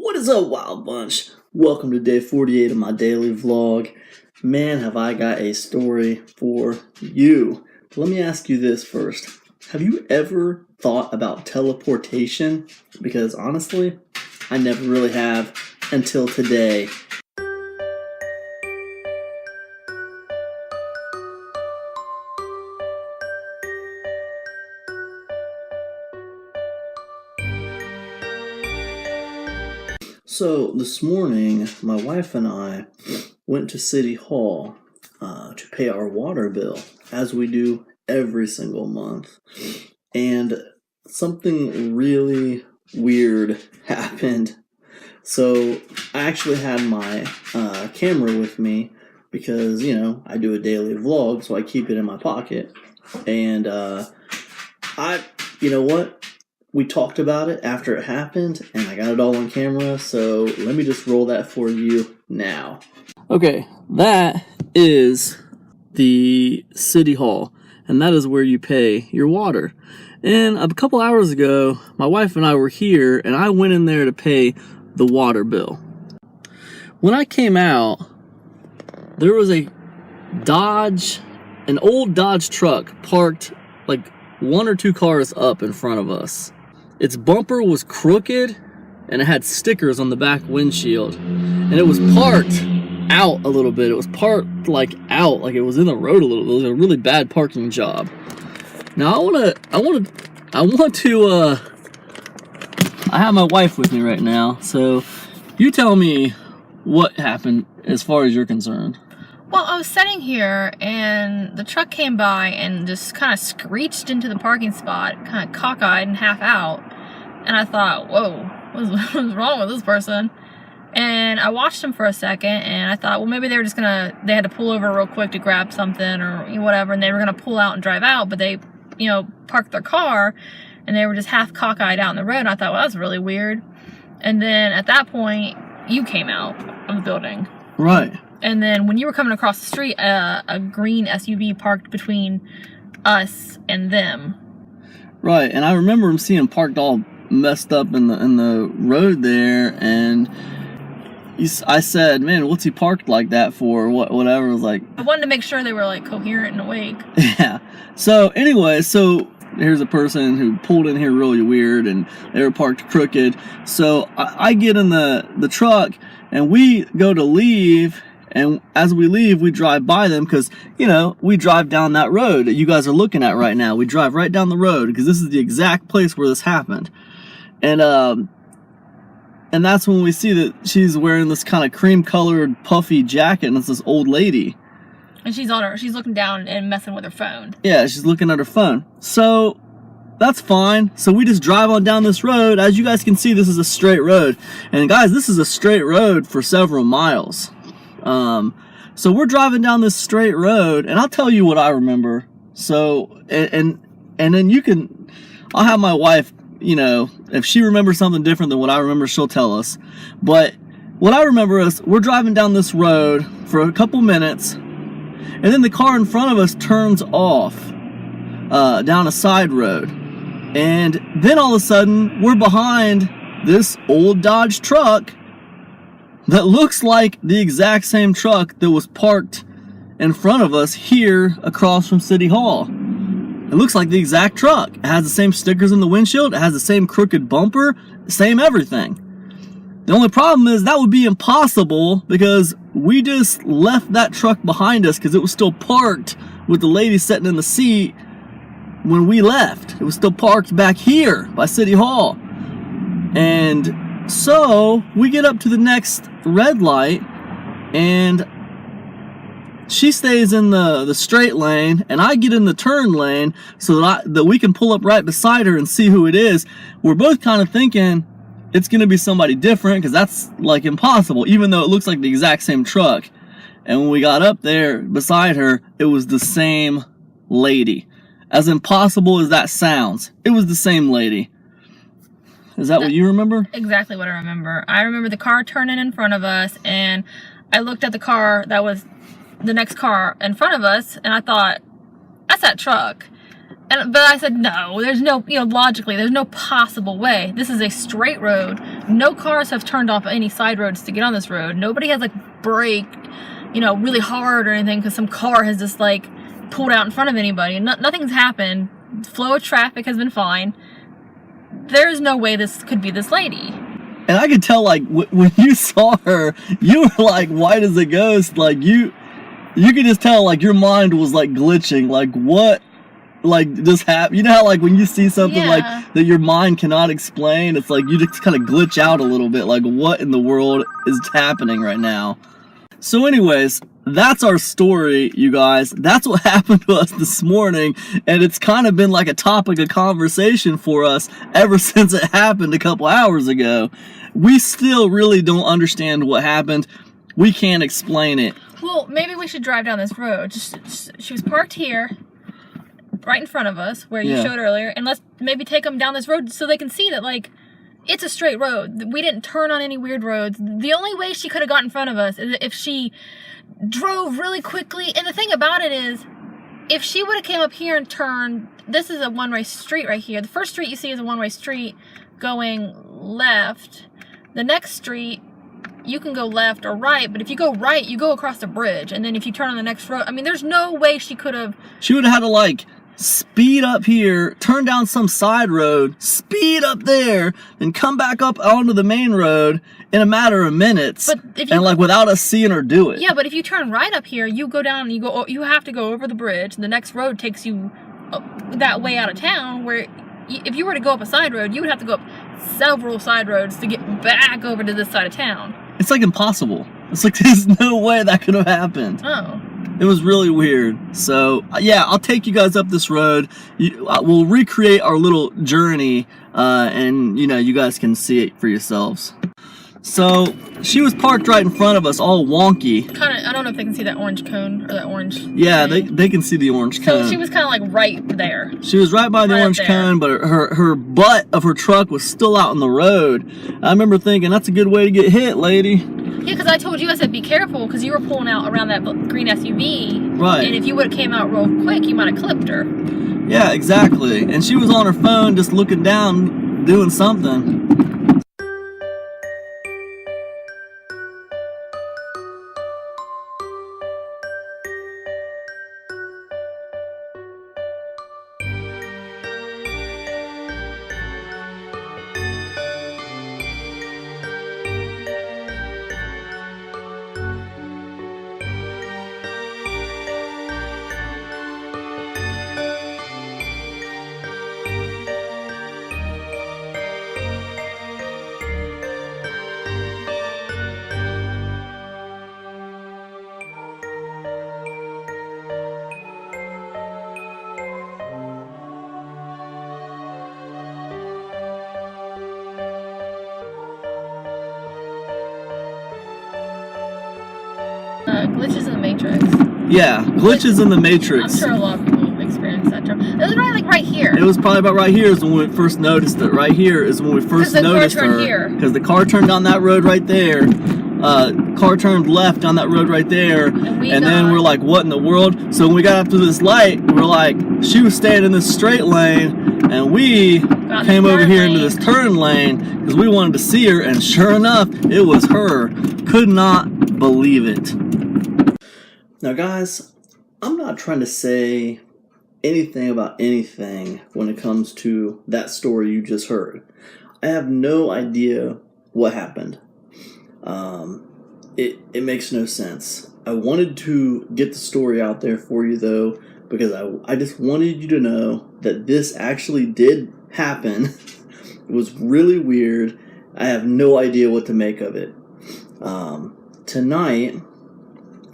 What is up, Wild Bunch? Welcome to day 48 of my daily vlog. Man, have I got a story for you. Let me ask you this first. Have you ever thought about teleportation? Because honestly, I never really have until today. So this morning, my wife and I went to City Hall to pay our water bill, as we do every single month. And something really weird happened. So I actually had my camera with me because, you know, I do a daily vlog, so I keep it in my pocket. And you know what? We talked about it after it happened, and I got it all on camera, so let me just roll that for you now. Okay, that is the City Hall, and that is where you pay your water. And a couple hours ago, my wife and I were here, and I went in there to pay the water bill. When I came out, there was an old Dodge truck parked like one or two cars up in front of us. Its bumper was crooked and it had stickers on the back windshield, and it was parked out a little bit. It was parked like it was in the road a little bit. It was a really bad parking job. Now I have my wife with me right now, so you tell me what happened as far as you're concerned. Well, I was sitting here and the truck came by and just kind of screeched into the parking spot, kind of cockeyed and half out. And I thought, whoa, what's wrong with this person? And I watched them for a second and I thought, well, maybe they had to pull over real quick to grab something or whatever, and they were going to pull out and drive out, but they, parked their car and they were just half cockeyed out in the road. And I thought, well, that's really weird. And then at that point, you came out of the building. Right. And then when you were coming across the street, a green SUV parked between us and them. Right, and I remember him seeing parked all messed up in the road there, and I said, "Man, what's he parked like that for?" Whatever. It was like, I wanted to make sure they were like coherent and awake. Yeah. So anyway, here's a person who pulled in here really weird, and they were parked crooked. So I get in the truck, and we go to leave. And as we leave, we drive by them because, we drive down that road that you guys are looking at right now. We drive right down the road because this is the exact place where this happened. And that's when we see that she's wearing this kind of cream-colored puffy jacket, and it's this old lady. And she's looking down and messing with her phone. Yeah, she's looking at her phone. So that's fine. So we just drive on down this road. As you guys can see, this is a straight road. And guys, this is a straight road for several miles. So we're driving down this straight road, and I'll tell you what I remember. So, and then I'll have my wife, if she remembers something different than what I remember, she'll tell us. But what I remember is we're driving down this road for a couple minutes, and then the car in front of us turns off, down a side road. And then all of a sudden, we're behind this old Dodge truck that looks like the exact same truck that was parked in front of us here across from City Hall. It looks like the exact truck. It has the same stickers in the windshield. It has the same crooked bumper, same everything. The only problem is that would be impossible because we just left that truck behind us because it was still parked with the lady sitting in the seat when we left. It was still parked back here by City Hall. And so we get up to the next red light, and she stays in the straight lane, and I get in the turn lane so that we can pull up right beside her and see who it is. We're both kind of thinking it's going to be somebody different because that's like impossible, even though it looks like the exact same truck. And when we got up there beside her, it was the same lady. As impossible as that sounds, it was the same lady. Is that what you remember? Exactly what I remember. I remember the car turning in front of us, and I looked at the car that was the next car in front of us, and I thought, that's that truck. But I said, no, there's no, logically, there's no possible way. This is a straight road no cars have turned off any side roads to get on this road. Nobody has like braked, you know, really hard or anything because some car has just like pulled out in front of anybody. Nothing's happened. Flow of traffic has been fine. There's no way this could be this lady. And I could tell, like, when you saw her, you were like white as a ghost. Like, you could just tell, like, your mind was like glitching. Like, what, like, just happened? You know how, like, when you see something like that your mind cannot explain, it's like you just kind of glitch out a little bit. Like, what in the world is happening right now? So anyways, that's our story, you guys. That's what happened to us this morning, and it's kind of been like a topic of conversation for us ever since it happened a couple hours ago. We still really don't understand what happened. We can't explain it. Well, maybe we should drive down this road. She was parked here, right in front of us, where you showed earlier, and let's maybe take them down this road so they can see that, like, it's a straight road. We didn't turn on any weird roads. The only way she could have got in front of us is if she drove really quickly. And the thing about it is, if she would have came up here and turned, this is a one-way street right here. The first street you see is a one-way street going left. The next street, you can go left or right, but if you go right, you go across the bridge. And then if you turn on the next road, I mean, there's no way she could have... She would have had to, like, speed up here, turn down some side road, speed up there, and come back up onto the main road in a matter of minutes. But if you, and like without us seeing her do it. Yeah, but if you turn right up here, you go down, you have to go over the bridge. The next road takes you that way out of town, where if you were to go up a side road, you would have to go up several side roads to get back over to this side of town. It's like impossible. It's like there's no way that could have happened. Oh. It was really weird. So, yeah, I'll take you guys up this road. We'll recreate our little journey, and, you know, you guys can see it for yourselves. So, she was parked right in front of us, all wonky. Kind of, I don't know if they can see that orange cone, or that orange... Yeah, they can see the orange cone. So, she was kind of like right there. She was right by the orange cone, but her butt of her truck was still out on the road. I remember thinking, that's a good way to get hit, lady. Yeah, because I told you, I said, be careful, because you were pulling out around that green SUV. Right. And if you would have came out real quick, you might have clipped her. Yeah, exactly. And she was on her phone just looking down, doing something. Glitches in the Matrix. Yeah, glitches in the Matrix. I'm sure a lot of people experience that term. It was probably like right here. It was probably about right here is when we first noticed it. Right here is when we first noticed her. Because the car turned down that road right there. Car turned left on that road right there. And then we're like, what in the world? So when we got up to this light, we're like, she was staying in this straight lane. And we came over here into this turn lane because we wanted to see her. And sure enough, it was her. Could not believe it. Now guys, I'm not trying to say anything about anything when it comes to that story you just heard. I have no idea what happened. It makes no sense. I wanted to get the story out there for you though, because I just wanted you to know that this actually did happen. It was really weird. I have no idea what to make of it. Tonight,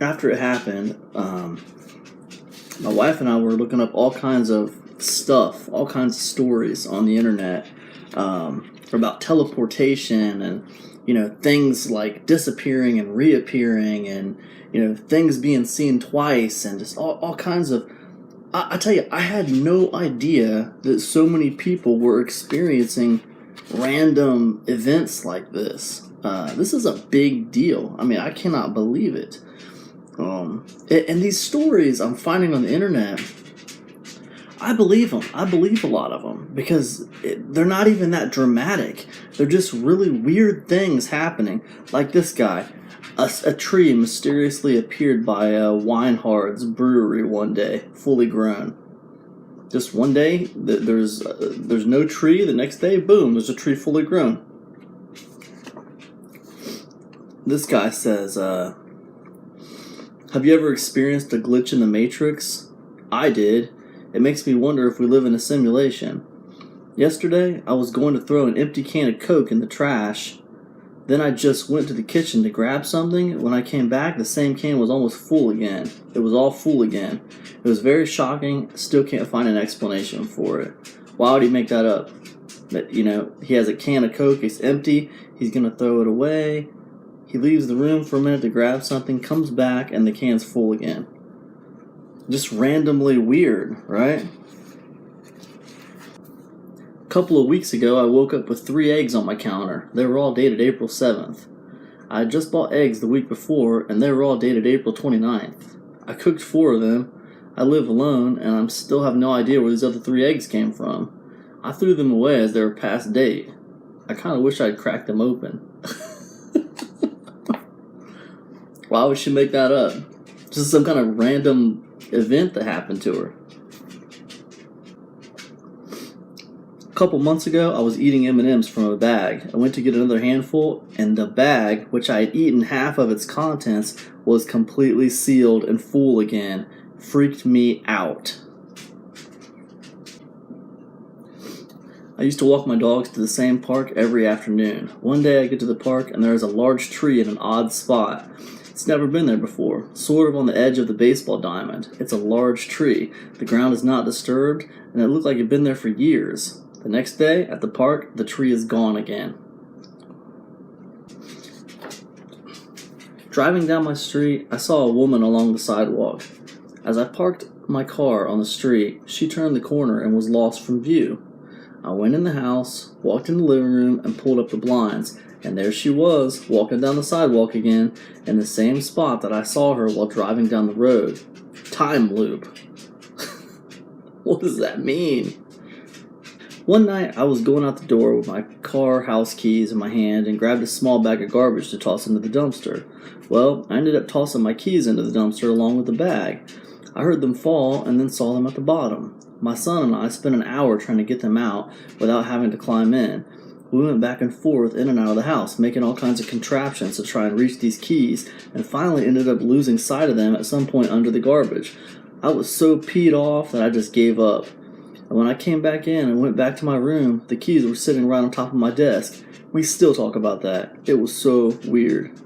after it happened, my wife and I were looking up all kinds of stuff, all kinds of stories on the internet about teleportation and, you know, things like disappearing and reappearing and, you know, things being seen twice and just all kinds of... I tell you, I had no idea that so many people were experiencing random events like this. This is a big deal. I mean, I cannot believe it. And these stories I'm finding on the internet, I believe them. I believe a lot of them because they're not even that dramatic. They're just really weird things happening. Like this guy. A tree mysteriously appeared by Weinhard's brewery one day, fully grown. Just one day, there's no tree. The next day, boom, there's a tree fully grown. This guy says, have you ever experienced a glitch in the Matrix? I did. It makes me wonder if we live in a simulation. Yesterday, I was going to throw an empty can of Coke in the trash. Then I just went to the kitchen to grab something. When I came back, the same can was almost full again. It was all full again. It was very shocking. Still can't find an explanation for it. Why would he make that up? That, he has a can of Coke, it's empty, he's going to throw it away. He leaves the room for a minute to grab something, comes back, and the can's full again. Just randomly weird, right? A couple of weeks ago, I woke up with 3 eggs on my counter. They were all dated April 7th. I had just bought eggs the week before, and they were all dated April 29th. I cooked 4 of them. I live alone, and I still have no idea where these other 3 eggs came from. I threw them away as they were past date. I kind of wish I'd cracked them open. Why would she make that up? Just some kind of random event that happened to her. A couple months ago, I was eating M&Ms from a bag. I went to get another handful, and the bag, which I had eaten half of its contents, was completely sealed and full again. Freaked me out. I used to walk my dogs to the same park every afternoon. One day I get to the park, and there is a large tree in an odd spot. It's never been there before, sort of on the edge of the baseball diamond. It's a large tree. The ground is not disturbed, and it looked like it had been there for years. The next day, at the park, the tree is gone again. Driving down my street, I saw a woman along the sidewalk. As I parked my car on the street, she turned the corner and was lost from view. I went in the house, walked in the living room, and pulled up the blinds, and there she was, walking down the sidewalk again, in the same spot that I saw her while driving down the road. Time loop. What does that mean? One night, I was going out the door with my car house keys in my hand and grabbed a small bag of garbage to toss into the dumpster. Well, I ended up tossing my keys into the dumpster along with the bag. I heard them fall and then saw them at the bottom. My son and I spent an hour trying to get them out without having to climb in. We went back and forth in and out of the house, making all kinds of contraptions to try and reach these keys, and finally ended up losing sight of them at some point under the garbage. I was so peed off that I just gave up. And when I came back in and went back to my room, the keys were sitting right on top of my desk. We still talk about that. It was so weird.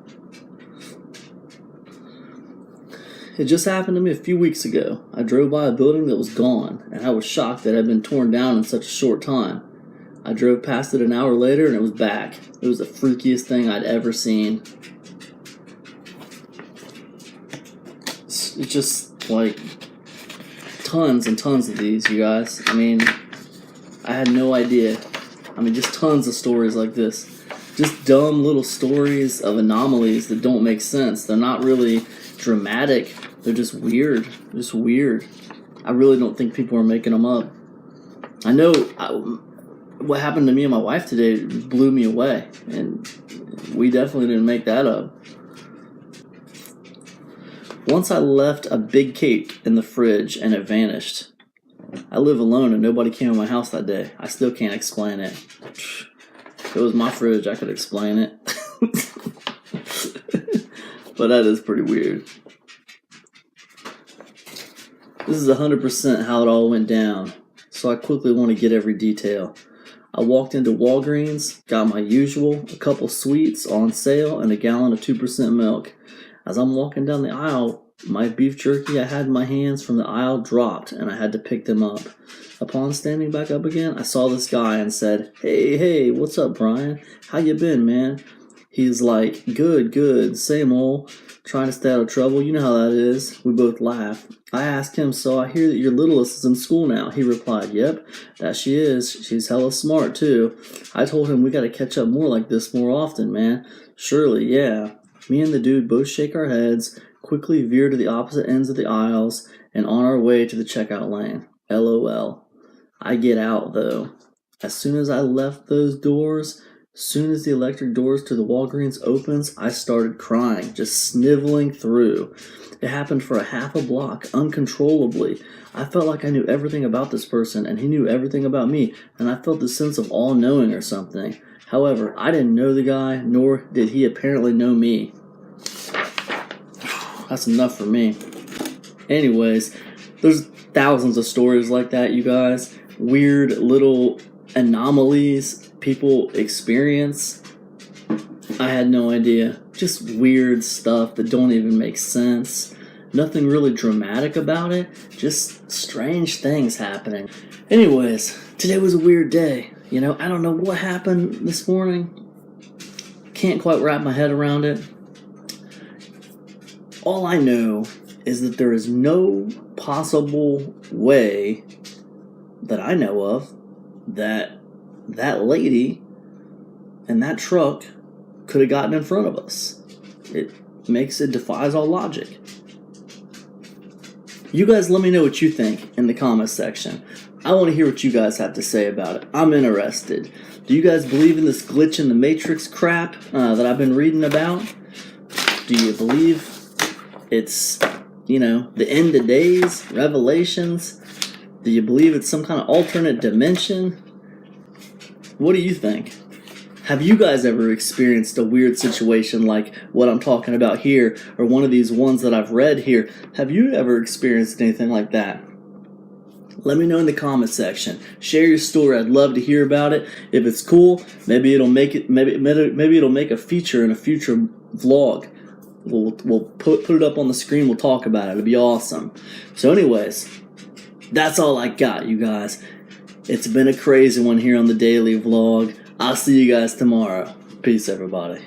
It just happened to me a few weeks ago. I drove by a building that was gone, and I was shocked that it had been torn down in such a short time. I drove past it an hour later, and it was back. It was the freakiest thing I'd ever seen. It's just like tons and tons of these, you guys. I mean, I had no idea. Just tons of stories like this. Just dumb little stories of anomalies that don't make sense. They're not really dramatic. They're just weird. Just weird. I really don't think people are making them up. I know what happened to me and my wife today blew me away. And we definitely didn't make that up. Once I left a big cake in the fridge and it vanished. I live alone and nobody came in my house that day. I still can't explain it. If it was my fridge, I could explain it. But that is pretty weird. This is 100% how it all went down, so I quickly want to get every detail. I walked into Walgreens, got my usual, a couple sweets on sale, and a gallon of 2% milk. As I'm walking down the aisle, my beef jerky I had in my hands from the aisle dropped, and I had to pick them up. Upon standing back up again, I saw this guy and said, Hey, what's up, Brian? How you been, man? He's like, good, same old, trying to stay out of trouble, you know how that is. We both laugh. I asked him, so I hear that your littlest is in school now. He replied, yep, that she is. She's hella smart, too. I told him we gotta catch up more like this more often, man. Surely, yeah. Me and the dude both shake our heads, quickly veer to the opposite ends of the aisles, and on our way to the checkout lane. LOL. I get out, though. As soon as I left those doors, Soon as the electric doors to the Walgreens opens, I started crying, just sniveling through. It happened for a half a block, uncontrollably. I felt like I knew everything about this person, and he knew everything about me, and I felt the sense of all-knowing or something. However, I didn't know the guy, nor did he apparently know me. That's enough for me. Anyways, there's thousands of stories like that, you guys. Weird little anomalies people experience. I had no idea. Just weird stuff that don't even make sense. Nothing really dramatic about it. Just strange things happening. Anyways, today was a weird day. You know, I don't know what happened this morning. Can't quite wrap my head around it. All I know is that there is no possible way that I know of that lady and that truck could have gotten in front of us. It defies all logic. You guys let me know what you think in the comments section. I want to hear what you guys have to say about it. I'm interested. Do you guys believe in this glitch in the Matrix crap that I've been reading about? Do you believe it's, the end of days, revelations? Do you believe it's some kind of alternate dimension? What do you think? Have you guys ever experienced a weird situation like what I'm talking about here, or one of these ones that I've read here? Have you ever experienced anything like that? Let me know in the comment section. Share your story. I'd love to hear about it. If it's cool, maybe it'll make it. Maybe it'll make a feature in a future vlog. We'll put it up on the screen. We'll talk about it. It'll be awesome. So, anyways, that's all I got, you guys. It's been a crazy one here on the daily vlog. I'll see you guys tomorrow. Peace, everybody.